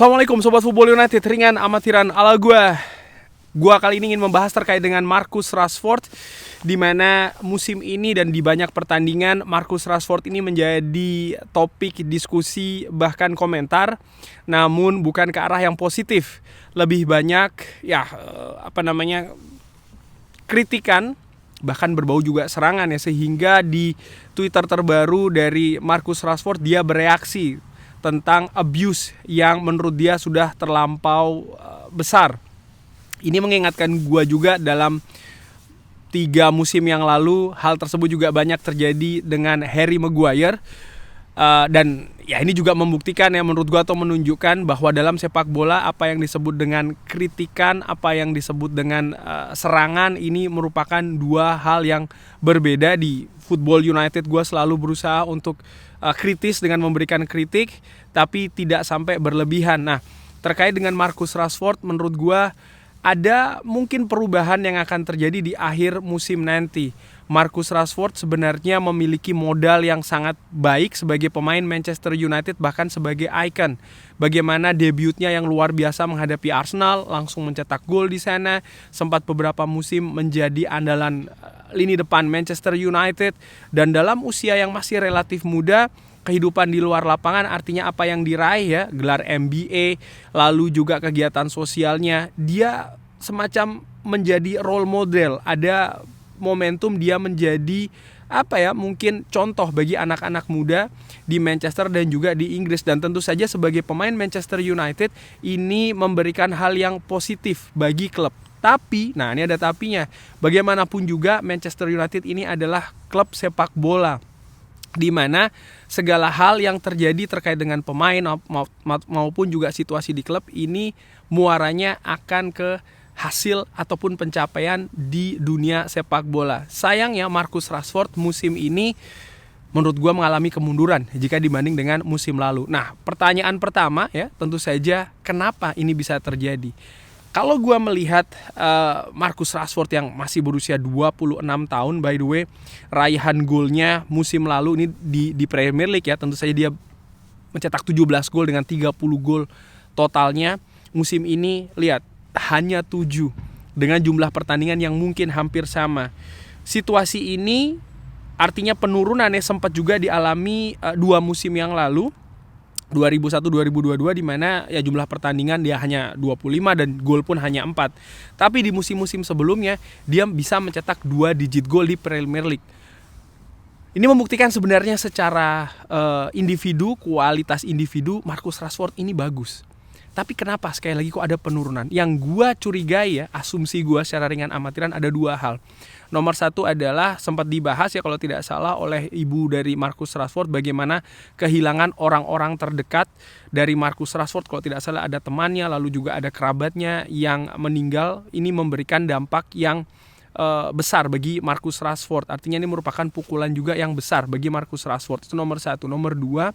Assalamualaikum Sobat Football United, ringan amatiran ala gua kali ini ingin membahas terkait dengan Marcus Rashford, di mana musim ini dan di banyak pertandingan Marcus Rashford ini menjadi topik diskusi bahkan komentar, namun bukan ke arah yang positif. Lebih banyak kritikan, bahkan berbau juga serangan ya, sehingga di Twitter terbaru dari Marcus Rashford dia bereaksi tentang abuse yang menurut dia sudah terlampau besar. Ini mengingatkan gua juga dalam 3 musim yang lalu hal tersebut juga banyak terjadi dengan Harry Maguire. Dan ya ini juga membuktikan ya menurut gua, atau menunjukkan bahwa dalam sepak bola apa yang disebut dengan kritikan, apa yang disebut dengan serangan, ini merupakan 2 hal yang berbeda. Di Football United gua selalu berusaha untuk kritis dengan memberikan kritik, tapi tidak sampai berlebihan. Nah, terkait dengan Marcus Rashford, menurut gua ada mungkin perubahan yang akan terjadi di akhir musim nanti. Marcus Rashford sebenarnya memiliki modal yang sangat baik sebagai pemain Manchester United, bahkan sebagai ikon. Bagaimana debutnya yang luar biasa menghadapi Arsenal, langsung mencetak gol di sana, sempat beberapa musim menjadi andalan lini depan Manchester United, dan dalam usia yang masih relatif muda, kehidupan di luar lapangan, artinya apa yang diraih ya, gelar MBA, lalu juga kegiatan sosialnya, dia semacam menjadi role model. Ada momentum dia menjadi mungkin contoh bagi anak-anak muda di Manchester dan juga di Inggris. Dan tentu saja sebagai pemain Manchester United ini memberikan hal yang positif bagi klub. Tapi, nah ini ada tapinya, bagaimanapun juga Manchester United ini adalah klub sepak bola, di mana segala hal yang terjadi terkait dengan pemain maupun juga situasi di klub ini muaranya akan ke hasil ataupun pencapaian di dunia sepak bola. Sayangnya Marcus Rashford musim ini menurut gue mengalami kemunduran jika dibanding dengan musim lalu. Nah, pertanyaan pertama ya, tentu saja kenapa ini bisa terjadi? Kalau gue melihat Marcus Rashford yang masih berusia 26 tahun, by the way, raihan golnya musim lalu ini di Premier League ya, tentu saja dia mencetak 17 gol dengan 30 gol totalnya. Musim ini lihat hanya 7 dengan jumlah pertandingan yang mungkin hampir sama. Situasi ini artinya penurunannya sempat juga dialami 2 musim yang lalu, 2001-2022, di mana ya jumlah pertandingan dia hanya 25 dan gol pun hanya 4. Tapi di musim-musim sebelumnya dia bisa mencetak 2 digit gol di Premier League. Ini membuktikan sebenarnya secara individu, kualitas individu Marcus Rashford ini bagus. Tapi kenapa sekali lagi kok ada penurunan? Yang gua curigai ya, asumsi gua secara ringan amatiran, ada 2 hal. Nomor 1 adalah sempat dibahas ya kalau tidak salah oleh ibu dari Marcus Rashford, bagaimana kehilangan orang-orang terdekat dari Marcus Rashford. Kalau tidak salah ada temannya, lalu juga ada kerabatnya yang meninggal. Ini memberikan dampak yang besar bagi Marcus Rashford. Artinya ini merupakan pukulan juga yang besar bagi Marcus Rashford. Itu nomor 1. Nomor 2,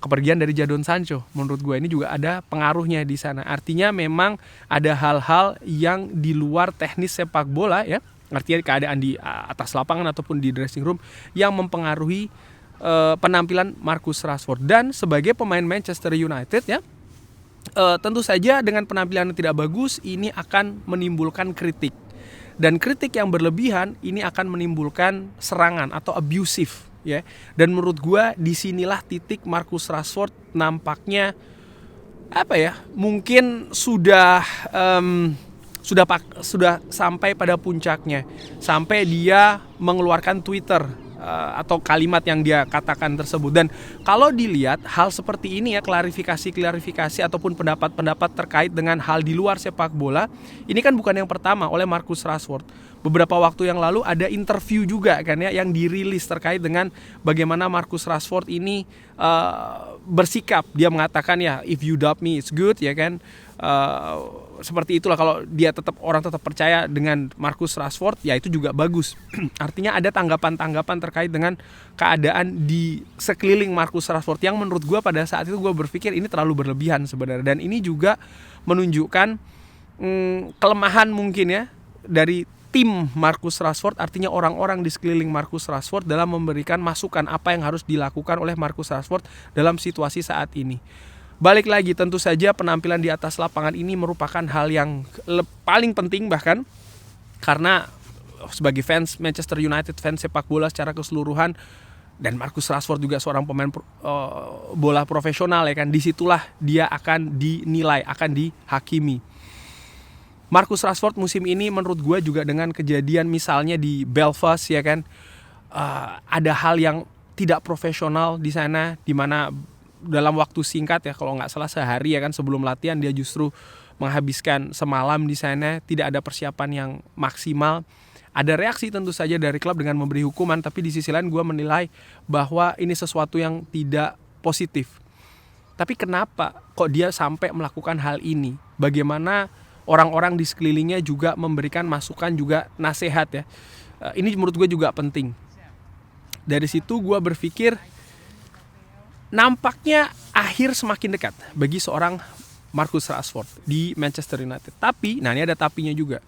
kepergian dari Jadon Sancho, menurut gue ini juga ada pengaruhnya di sana. Artinya memang ada hal-hal yang di luar teknis sepak bola ya, artinya keadaan di atas lapangan ataupun di dressing room yang mempengaruhi penampilan Marcus Rashford. Dan sebagai pemain Manchester United ya, tentu saja dengan penampilan yang tidak bagus ini akan menimbulkan kritik. Dan kritik yang berlebihan ini akan menimbulkan serangan atau abusive. Ya, dan menurut gue disinilah titik Marcus Rashford nampaknya mungkin sudah sampai pada puncaknya, sampai dia mengeluarkan Twitter atau kalimat yang dia katakan tersebut. Dan kalau dilihat hal seperti ini ya, klarifikasi ataupun pendapat-pendapat terkait dengan hal di luar sepak bola, ini kan bukan yang pertama oleh Marcus Rashford. Beberapa waktu yang lalu ada interview juga kan ya yang dirilis terkait dengan bagaimana Marcus Rashford ini bersikap. Dia mengatakan ya, if you doubt me it's good ya kan. Seperti itulah, kalau orang tetap percaya dengan Marcus Rashford ya itu juga bagus. Artinya ada tanggapan-tanggapan terkait dengan keadaan di sekeliling Marcus Rashford yang menurut gue pada saat itu gue berpikir ini terlalu berlebihan sebenarnya. Dan ini juga menunjukkan kelemahan mungkin ya dari tim Marcus Rashford, artinya orang-orang di sekeliling Marcus Rashford dalam memberikan masukan apa yang harus dilakukan oleh Marcus Rashford dalam situasi saat ini. Balik lagi, tentu saja penampilan di atas lapangan ini merupakan hal yang paling penting, bahkan karena sebagai fans Manchester United, fans sepak bola secara keseluruhan, dan Marcus Rashford juga seorang pemain bola profesional ya kan, disitulah dia akan dinilai, akan dihakimi. Marcus Rashford musim ini menurut gue juga dengan kejadian misalnya di Belfast ya kan, ada hal yang tidak profesional di sana, dimana dalam waktu singkat ya, kalau nggak salah sehari ya kan, sebelum latihan dia justru menghabiskan semalam di sana, tidak ada persiapan yang maksimal. Ada reaksi tentu saja dari klub dengan memberi hukuman, tapi di sisi lain gue menilai bahwa ini sesuatu yang tidak positif. Tapi kenapa kok dia sampai melakukan hal ini? Bagaimana orang-orang di sekelilingnya juga memberikan masukan, juga nasihat ya. Ini menurut gue juga penting. Dari situ gue berpikir nampaknya akhir semakin dekat bagi seorang Marcus Rashford di Manchester United. Tapi, nah ini ada tapinya juga.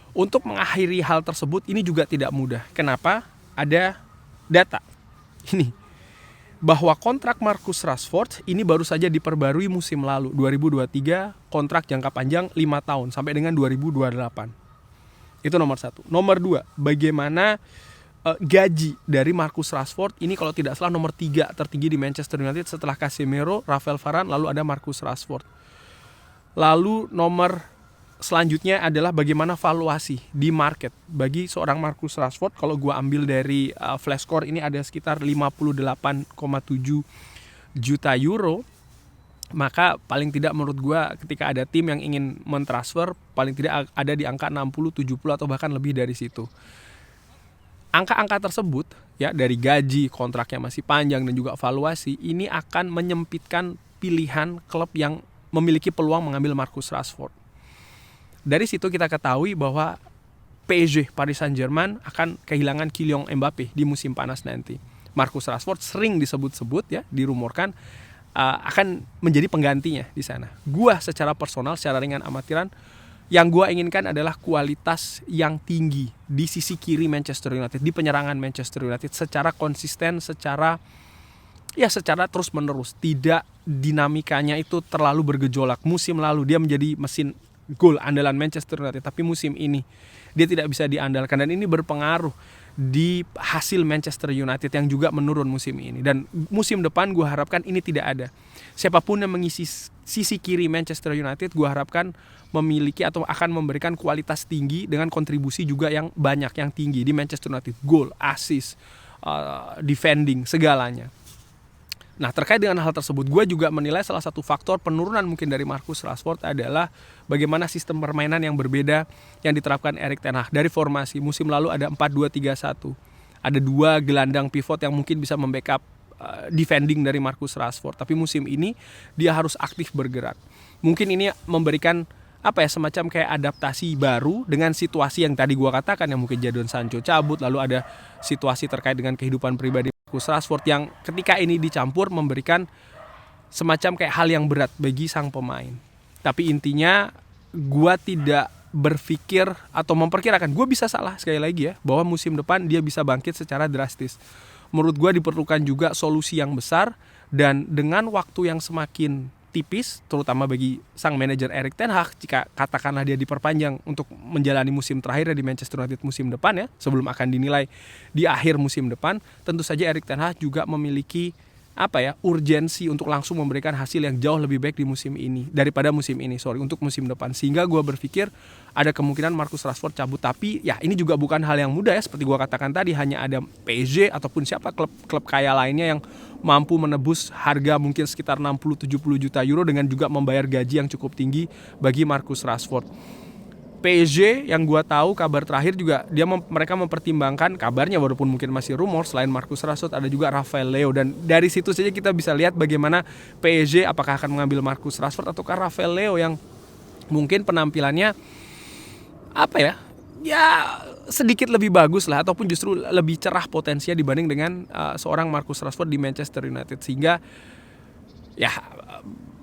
Untuk mengakhiri hal tersebut ini juga tidak mudah. Kenapa? Ada data ini bahwa kontrak Marcus Rashford ini baru saja diperbarui musim lalu 2023, kontrak jangka panjang 5 tahun sampai dengan 2028. Itu nomor 1. Nomor 2, bagaimana gaji dari Marcus Rashford ini kalau tidak salah nomor 3 tertinggi di Manchester United setelah Casemiro, Rafael Varane, lalu ada Marcus Rashford. Lalu nomor selanjutnya adalah bagaimana valuasi di market bagi seorang Marcus Rashford. Kalau gue ambil dari Flashscore ini ada sekitar 58,7 juta euro. Maka paling tidak menurut gue ketika ada tim yang ingin mentransfer, paling tidak ada di angka 60, 70 atau bahkan lebih dari situ. Angka-angka tersebut ya, dari gaji, kontraknya masih panjang dan juga valuasi, ini akan menyempitkan pilihan klub yang memiliki peluang mengambil Marcus Rashford. Dari situ kita ketahui bahwa PSG, Paris Saint-Germain, akan kehilangan Kylian Mbappe di musim panas nanti. Marcus Rashford sering disebut-sebut ya, dirumorkan akan menjadi penggantinya di sana. Gua secara personal, secara ringan amatiran, yang gua inginkan adalah kualitas yang tinggi di sisi kiri Manchester United, di penyerangan Manchester United secara konsisten, secara terus-menerus, tidak dinamikanya itu terlalu bergejolak. Musim lalu dia menjadi mesin gol andalan Manchester United, tapi musim ini dia tidak bisa diandalkan, dan ini berpengaruh di hasil Manchester United yang juga menurun musim ini. Dan musim depan gue harapkan ini tidak ada. Siapapun yang mengisi sisi kiri Manchester United, gue harapkan memiliki atau akan memberikan kualitas tinggi dengan kontribusi juga yang banyak, yang tinggi di Manchester United. Gol, assist, defending, segalanya. Nah, terkait dengan hal tersebut, gue juga menilai salah satu faktor penurunan mungkin dari Marcus Rashford adalah bagaimana sistem permainan yang berbeda yang diterapkan Erik ten Hag. Dari formasi, musim lalu ada 4-2-3-1. Ada 2 gelandang pivot yang mungkin bisa membackup defending dari Marcus Rashford. Tapi musim ini dia harus aktif bergerak. Mungkin ini memberikan semacam kayak adaptasi baru dengan situasi yang tadi gue katakan, yang mungkin Jadon Sancho cabut, lalu ada situasi terkait dengan kehidupan pribadi Marcus Rashford yang ketika ini dicampur memberikan semacam kayak hal yang berat bagi sang pemain. Tapi intinya gue tidak berpikir atau memperkirakan, gue bisa salah sekali lagi ya, bahwa musim depan dia bisa bangkit secara drastis. Menurut gue diperlukan juga solusi yang besar, dan dengan waktu yang semakin tipis, terutama bagi sang manajer Erik ten Hag, jika katakanlah dia diperpanjang untuk menjalani musim terakhir di Manchester United musim depan ya, sebelum akan dinilai di akhir musim depan, tentu saja Erik ten Hag juga memiliki urgensi untuk langsung memberikan hasil yang jauh lebih baik di musim ini daripada untuk musim depan. Sehingga gue berpikir ada kemungkinan Marcus Rashford cabut. Tapi ya ini juga bukan hal yang mudah ya, seperti gue katakan tadi, hanya ada PSG ataupun siapa klub kaya lainnya yang mampu menebus harga mungkin sekitar 60-70 juta euro dengan juga membayar gaji yang cukup tinggi bagi Marcus Rashford. PSG yang gue tahu kabar terakhir juga mereka mempertimbangkan, kabarnya walaupun mungkin masih rumor, selain Marcus Rashford ada juga Rafael Leo, dan dari situ saja kita bisa lihat bagaimana PSG apakah akan mengambil Marcus Rashford ataukah Rafael Leo yang mungkin penampilannya sedikit lebih bagus lah, ataupun justru lebih cerah potensinya dibanding dengan seorang Marcus Rashford di Manchester United. Sehingga ya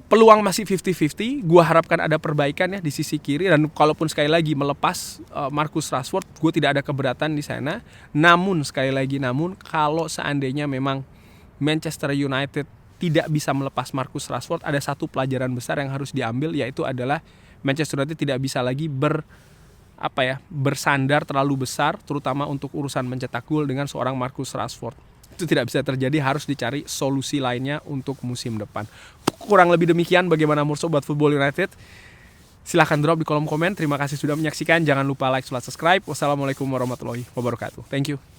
peluang masih 50-50. Gue harapkan ada perbaikan ya di sisi kiri, dan kalaupun sekali lagi melepas Marcus Rashford, gue tidak ada keberatan di sana. Namun kalau seandainya memang Manchester United tidak bisa melepas Marcus Rashford, ada satu pelajaran besar yang harus diambil, yaitu adalah Manchester United tidak bisa lagi bersandar terlalu besar, terutama untuk urusan mencetak gol dengan seorang Marcus Rashford. Itu tidak bisa terjadi, harus dicari solusi lainnya untuk musim depan. Kurang lebih demikian bagaimana menurut Sobat Football United. Silahkan drop di kolom komen. Terima kasih sudah menyaksikan. Jangan lupa like, subscribe. Wassalamualaikum warahmatullahi wabarakatuh. Thank you.